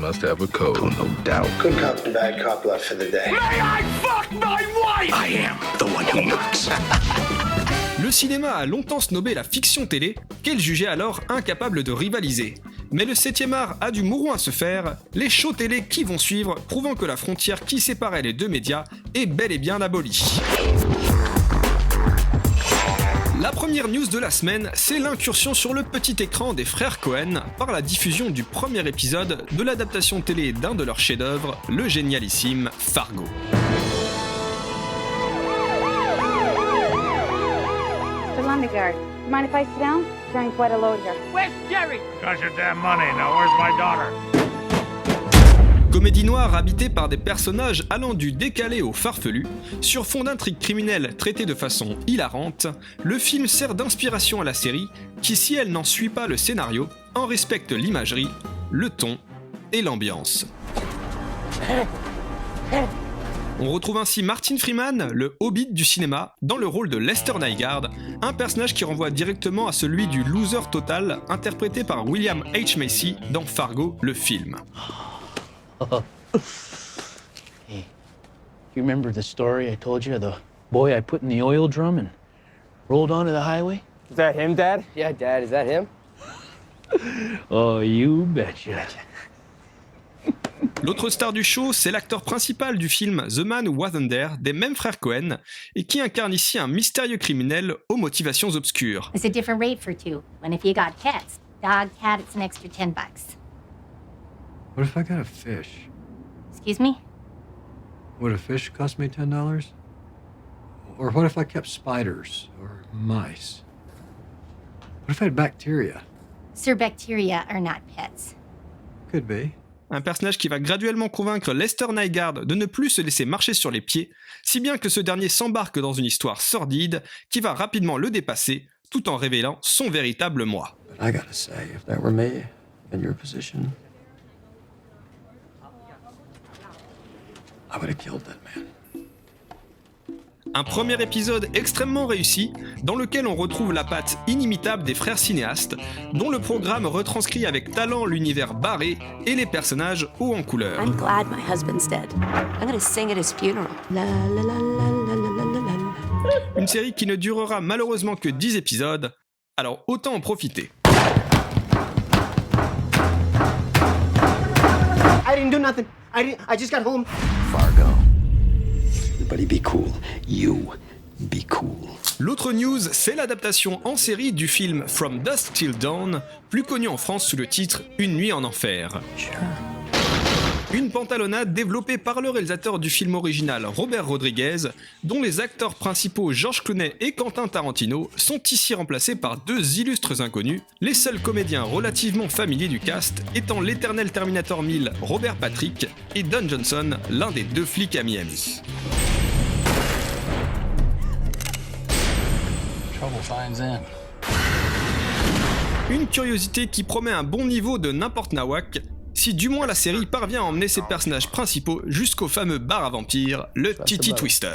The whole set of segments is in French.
must have a code. Oh, no doubt. Good cop and bad cop left for the day. May I fuck my wife? I am the one who knocks. Le cinéma a longtemps snobé la fiction télé, qu'elle jugeait alors incapable de rivaliser. Mais le 7e art a du mouron à se faire, les shows télé qui vont suivre, prouvant que la frontière qui séparait les deux médias est bel et bien abolie. La première news de la semaine, c'est l'incursion sur le petit écran des frères Cohen par la diffusion du premier épisode de l'adaptation télé d'un de leurs chefs-d'œuvre, le génialissime Fargo. Lundegaard, you mind if I sit down? Jerry's quite a load here. Where's Jerry? Got your damn money. Now where's my daughter? Comédie noire habitée par des personnages allant du décalé au farfelu, sur fond d'intrigues criminelles traitées de façon hilarante, le film sert d'inspiration à la série qui, si elle n'en suit pas le scénario, en respecte l'imagerie, le ton et l'ambiance. On retrouve ainsi Martin Freeman, le Hobbit du cinéma, dans le rôle de Lester Nygaard, un personnage qui renvoie directement à celui du loser total interprété par William H. Macy dans Fargo, le film. Hey, you remember the story I told you of the boy I put in the oil drum and rolled onto the highway? Is that him, Dad? Yeah, Dad, is that him? Oh, you betcha. L'autre star du show, c'est l'acteur principal du film The Man Who Wasn't There des mêmes frères Cohen et qui incarne ici un mystérieux criminel aux motivations obscures. It's a different rate for two. And if you got pets, dog, cat, it's an extra $10. What if I got a fish? Excuse me? Would a fish cost me $10? Or what if I kept spiders or mice? What if I had bacteria? Sir, bacteria are not pets. Could be. Un personnage qui va graduellement convaincre Lester Nygaard de ne plus se laisser marcher sur les pieds, si bien que ce dernier s'embarque dans une histoire sordide qui va rapidement le dépasser, tout en révélant son véritable moi. I gotta say, if that were me in your position, I would have killed that man. Un premier épisode extrêmement réussi, dans lequel on retrouve la patte inimitable des frères cinéastes, dont le programme retranscrit avec talent l'univers barré et les personnages hauts en couleur. I'm glad my husband's dead. I'm gonna sing at his funeral. La la la la la la la la. Une série qui ne durera malheureusement que 10 épisodes, alors autant en profiter. I didn't do nothing. I just got home. Fargo. Everybody be cool. You be cool. L'autre news, c'est l'adaptation en série du film From Dusk Till Dawn, plus connu en France sous le titre Une nuit en enfer. Une pantalonnade développée par le réalisateur du film original Robert Rodriguez, dont les acteurs principaux George Clooney et Quentin Tarantino sont ici remplacés par deux illustres inconnus, les seuls comédiens relativement familiers du cast étant l'éternel Terminator 1000 Robert Patrick et Don Johnson, l'un des deux flics à Miami. Une curiosité qui promet un bon niveau de n'importe nawak, si du moins la série parvient à emmener ses personnages principaux jusqu'au fameux bar à vampires, le Titty Twister.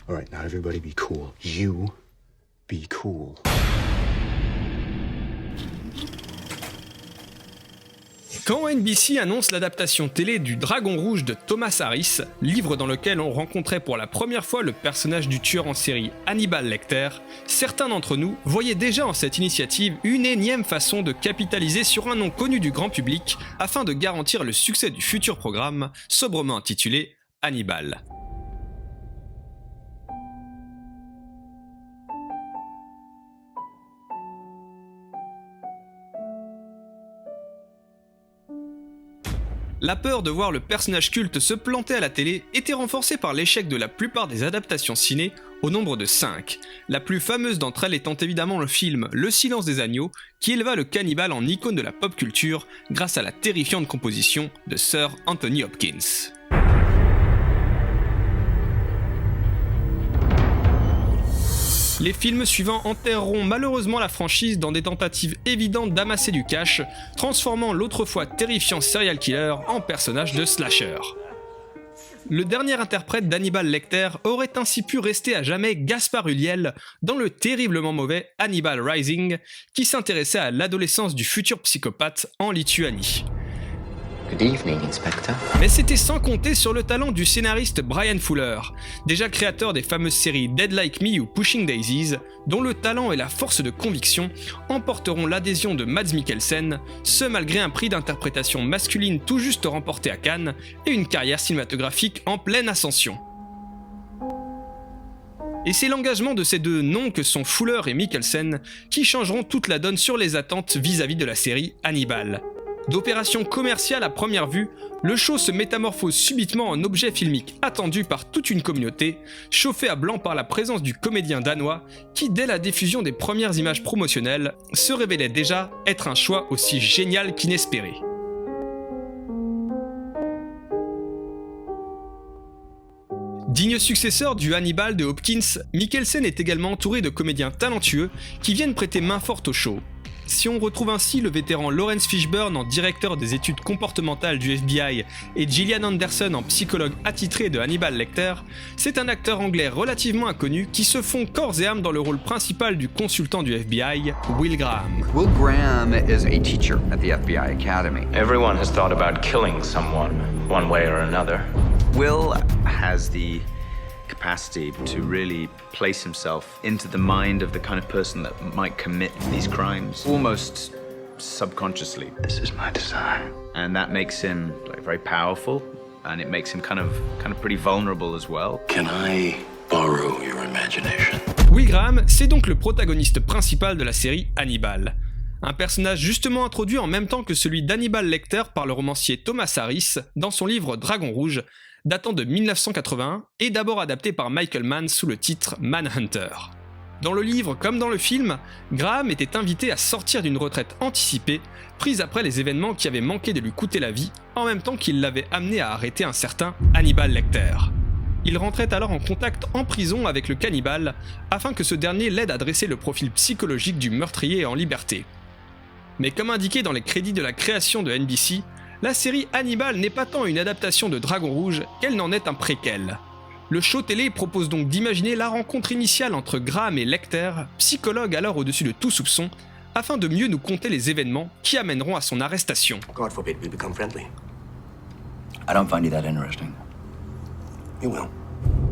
All right, now everybody be cool. You be cool. Quand NBC annonce l'adaptation télé du Dragon Rouge de Thomas Harris, livre dans lequel on rencontrait pour la première fois le personnage du tueur en série Hannibal Lecter, certains d'entre nous voyaient déjà en cette initiative une énième façon de capitaliser sur un nom connu du grand public afin de garantir le succès du futur programme, sobrement intitulé Hannibal. La peur de voir le personnage culte se planter à la télé était renforcée par l'échec de la plupart des adaptations ciné, au nombre de 5. La plus fameuse d'entre elles étant évidemment le film Le Silence des Agneaux, qui éleva le cannibale en icône de la pop culture grâce à la terrifiante composition de Sir Anthony Hopkins. Les films suivants enterreront malheureusement la franchise dans des tentatives évidentes d'amasser du cash, transformant l'autrefois terrifiant serial killer en personnage de slasher. Le dernier interprète d'Hannibal Lecter aurait ainsi pu rester à jamais Gaspard Ulliel dans le terriblement mauvais Hannibal Rising, qui s'intéressait à l'adolescence du futur psychopathe en Lituanie. Good evening, Inspector. Mais c'était sans compter sur le talent du scénariste Bryan Fuller, déjà créateur des fameuses séries Dead Like Me ou Pushing Daisies, dont le talent et la force de conviction emporteront l'adhésion de Mads Mikkelsen, ce malgré un prix d'interprétation masculine tout juste remporté à Cannes et une carrière cinématographique en pleine ascension. Et c'est l'engagement de ces deux noms que sont Fuller et Mikkelsen qui changeront toute la donne sur les attentes vis-à-vis de la série Hannibal. D'opération commerciale à première vue, le show se métamorphose subitement en objet filmique attendu par toute une communauté, chauffé à blanc par la présence du comédien danois qui, dès la diffusion des premières images promotionnelles, se révélait déjà être un choix aussi génial qu'inespéré. Digne successeur du Hannibal de Hopkins, Mikkelsen est également entouré de comédiens talentueux qui viennent prêter main forte au show. Si on retrouve ainsi le vétéran Lawrence Fishburne en directeur des études comportementales du FBI et Gillian Anderson en psychologue attitré de Hannibal Lecter, c'est un acteur anglais relativement inconnu qui se fond corps et âme dans le rôle principal du consultant du FBI, Will Graham. Will Graham is a teacher at the FBI Academy. Everyone has thought about killing someone, one way or another. Will has the capacity to really place himself into the mind of the kind of person that might commit these crimes, almost subconsciously. This is my design. And that makes him very powerful, and it makes him kind of pretty vulnerable as well. Can I borrow your imagination? Will Graham, c'est donc le protagoniste principal de la série Hannibal. Un personnage justement introduit en même temps que celui d'Hannibal Lecter par le romancier Thomas Harris dans son livre Dragon Rouge, datant de 1981 et d'abord adapté par Michael Mann sous le titre Manhunter. Dans le livre comme dans le film, Graham était invité à sortir d'une retraite anticipée, prise après les événements qui avaient manqué de lui coûter la vie, en même temps qu'il l'avait amené à arrêter un certain Hannibal Lecter. Il rentrait alors en contact en prison avec le cannibale, afin que ce dernier l'aide à dresser le profil psychologique du meurtrier en liberté. Mais comme indiqué dans les crédits de la création de NBC, la série Hannibal n'est pas tant une adaptation de Dragon Rouge qu'elle n'en est un préquel. Le show télé propose donc d'imaginer la rencontre initiale entre Graham et Lecter, psychologue alors au-dessus de tout soupçon, afin de mieux nous conter les événements qui amèneront à son arrestation. God forbid we become friendly. I don't find you that interesting. You will.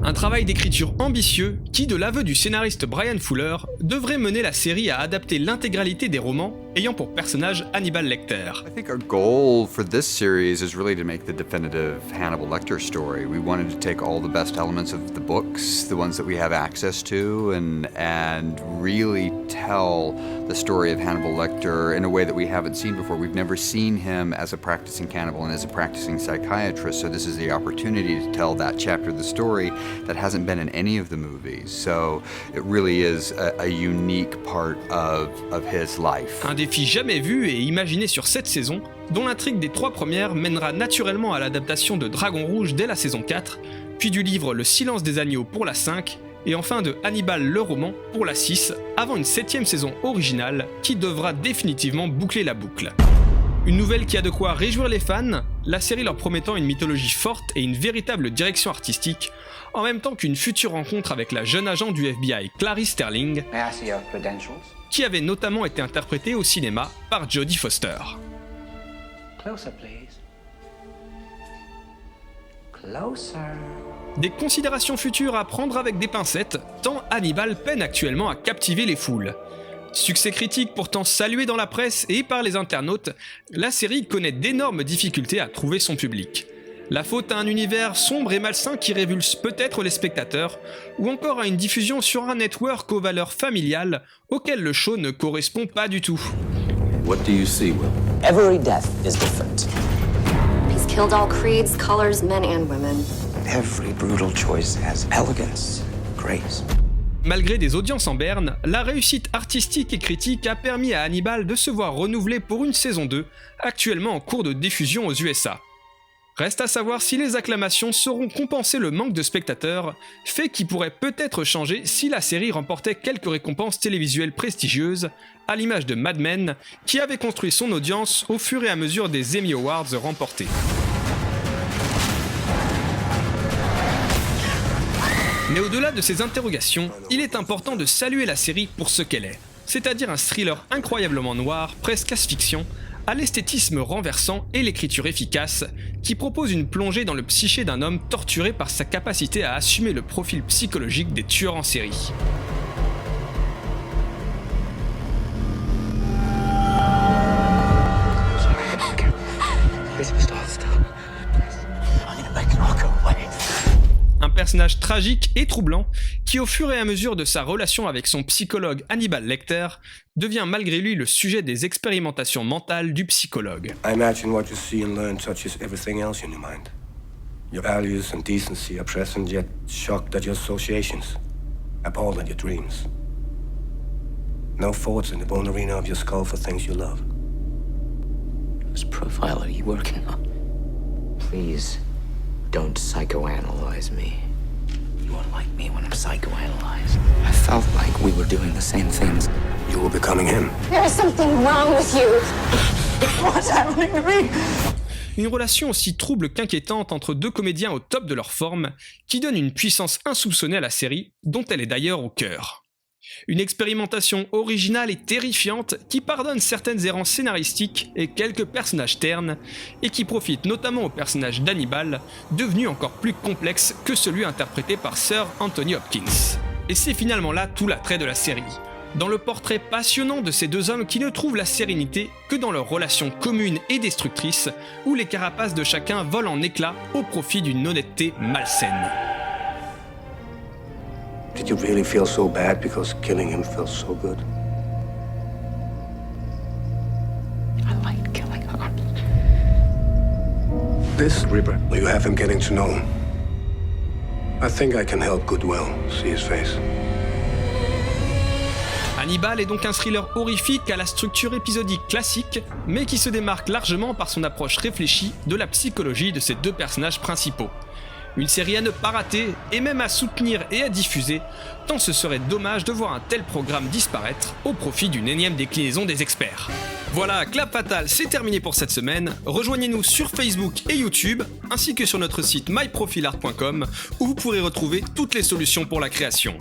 Un travail d'écriture ambitieux qui, de l'aveu du scénariste Bryan Fuller, devrait mener la série à adapter l'intégralité des romans ayant pour personnage Hannibal Lecter. I think our goal for this series is really to make the definitive Hannibal Lecter story. We wanted to take all the best elements of the books, the ones that we have access to, and really tell the story of Hannibal Lecter in a way that we haven't seen before. We've never seen him as a practicing cannibal and as a practicing psychiatrist, so this is the opportunity to tell that chapter of the story that hasn't been in any of the movies. So it really is a unique part of his life. Un défi jamais vu et imaginé sur cette saison, dont l'intrigue des 3 premières mènera naturellement à l'adaptation de Dragon Rouge dès la saison 4, puis du livre Le Silence des Agneaux pour la 5, et enfin de Hannibal le roman pour la 6, avant une 7ème saison originale qui devra définitivement boucler la boucle. Une nouvelle qui a de quoi réjouir les fans, la série leur promettant une mythologie forte et une véritable direction artistique, en même temps qu'une future rencontre avec la jeune agent du FBI Clarice Sterling, qui avait notamment été interprétée au cinéma par Jodie Foster. Closer, please. Closer. Des considérations futures à prendre avec des pincettes, tant Hannibal peine actuellement à captiver les foules. Succès critique pourtant salué dans la presse et par les internautes, la série connaît d'énormes difficultés à trouver son public. La faute à un univers sombre et malsain qui révulse peut-être les spectateurs, ou encore à une diffusion sur un network aux valeurs familiales auxquelles le show ne correspond pas du tout. What do you see, Will? Every death is different. He's killed all creeds, colors, men and women. Every brutal choice has elegance, grace. Malgré des audiences en berne, la réussite artistique et critique a permis à Hannibal de se voir renouvelé pour une saison 2, actuellement en cours de diffusion aux USA. Reste à savoir si les acclamations sauront compenser le manque de spectateurs, fait qui pourrait peut-être changer si la série remportait quelques récompenses télévisuelles prestigieuses, à l'image de Mad Men, qui avait construit son audience au fur et à mesure des Emmy Awards remportés. Mais au-delà de ces interrogations, il est important de saluer la série pour ce qu'elle est, c'est-à-dire un thriller incroyablement noir, presque science-fiction, à l'esthétisme renversant et l'écriture efficace, qui propose une plongée dans le psyché d'un homme torturé par sa capacité à assumer le profil psychologique des tueurs en série. Un personnage tragique et troublant qui, au fur et à mesure de sa relation avec son psychologue Hannibal Lecter, devient malgré lui le sujet des expérimentations mentales du psychologue. I imagine what you see and learn touches everything else in your mind. Your values and decency are present, yet shocked at your associations, appalled at your dreams. No thoughts in the bone arena of your skull for things you love. Whose profile are you working on? Please, don't psychoanalyze me. You are like me when I'm psychoanalyzed. I felt like we were doing the same things. You were becoming him. There's something wrong with you. What's happening to me? Une relation aussi trouble qu'inquiétante entre deux comédiens au top de leur forme, qui donne une puissance insoupçonnée à la série, dont elle est d'ailleurs au cœur. Une expérimentation originale et terrifiante qui pardonne certaines errances scénaristiques et quelques personnages ternes, et qui profite notamment au personnage d'Hannibal, devenu encore plus complexe que celui interprété par Sir Anthony Hopkins. Et c'est finalement là tout l'attrait de la série, dans le portrait passionnant de ces deux hommes qui ne trouvent la sérénité que dans leur relation commune et destructrice, où les carapaces de chacun volent en éclats au profit d'une honnêteté malsaine. Did you really feel so bad because killing him felt so good? I like killing her. This, Reaper, will you have him getting to know him? I think I can help Goodwill see his face. Hannibal est donc un thriller horrifique à la structure épisodique classique, mais qui se démarque largement par son approche réfléchie de la psychologie de ses deux personnages principaux. Une série à ne pas rater, et même à soutenir et à diffuser, tant ce serait dommage de voir un tel programme disparaître au profit d'une énième déclinaison des experts. Voilà, Clap Fatal, c'est terminé pour cette semaine. Rejoignez-nous sur Facebook et YouTube, ainsi que sur notre site myprofilart.com, où vous pourrez retrouver toutes les solutions pour la création.